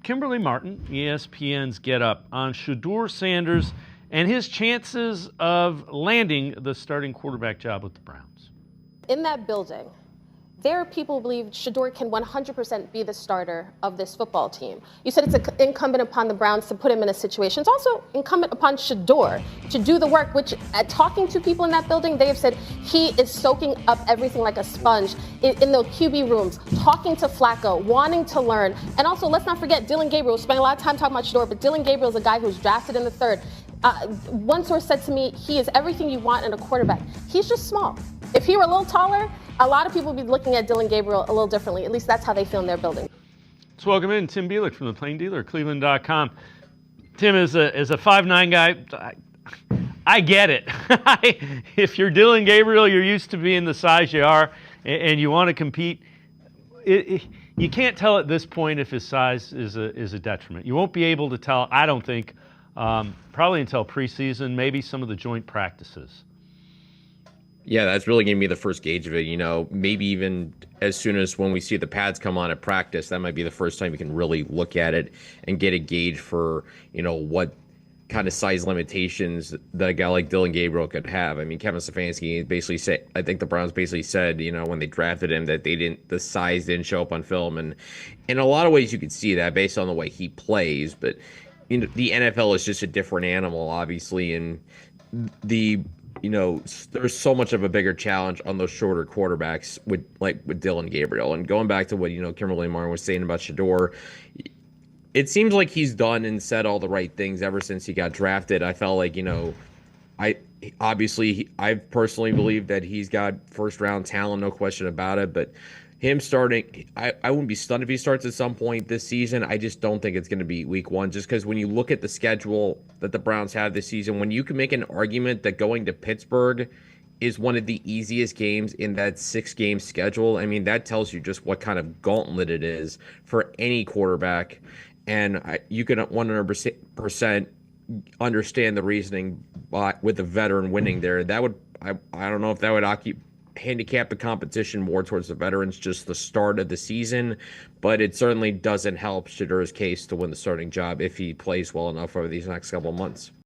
Kimberley Martin, ESPN's Get Up, on Shedeur Sanders and his chances of landing the starting quarterback job with the Browns. In that building, there are people who believe Shedeur can 100% be the starter of this football team. You said it's incumbent upon the Browns to put him in a situation. It's also incumbent upon Shedeur to do the work, which at talking to people in that building, they have said he is soaking up everything like a sponge in the QB rooms, talking to Flacco, wanting to learn. And also, let's not forget Dillon Gabriel. We spent a lot of time talking about Shedeur, but Dillon Gabriel is a guy who was drafted in the third. One source said to me, he is everything you want in a quarterback. He's just small. If he were a little taller, a lot of people would be looking at Dillon Gabriel a little differently. At least that's how they feel in their building. Let's welcome in Tim Bielik from the Plain Dealer, Cleveland.com. Tim is a 5'9" guy. I get it. If you're Dillon Gabriel, you're used to being the size you are, and you want to compete. You can't tell at this point if his size is a detriment. You won't be able to tell, I don't think, probably until preseason, maybe some of the joint practices. Yeah, that's really going to be the first gauge of it. You know, maybe even as soon as when we see the pads come on at practice, that might be the first time you can really look at it and get a gauge for, you know, what kind of size limitations that a guy like Dillon Gabriel could have. I mean, Kevin Stefanski basically said, I think the Browns basically said, you know, when they drafted him that the size didn't show up on film. And in a lot of ways you could see that based on the way he plays. But, you know, the NFL is just a different animal, obviously. And you know, there's so much of a bigger challenge on those shorter quarterbacks with Dillon Gabriel. And going back to what, you know, Kimberley Martin was saying about Shedeur, it seems like he's done and said all the right things ever since he got drafted. I felt like, you know, I personally believe that he's got first round talent, no question about it. But him starting, I wouldn't be stunned if he starts at some point this season. I just don't think it's going to be week one, just because when you look at the schedule that the Browns have this season, when you can make an argument that going to Pittsburgh is one of the easiest games in that 6-game schedule, I mean, that tells you just what kind of gauntlet it is for any quarterback. And you can 100% understand the reasoning with the veteran winning there. That would, I don't know if that would handicap the competition more towards the veterans, just the start of the season, but it certainly doesn't help Shedeur's case to win the starting job if he plays well enough over these next couple of months.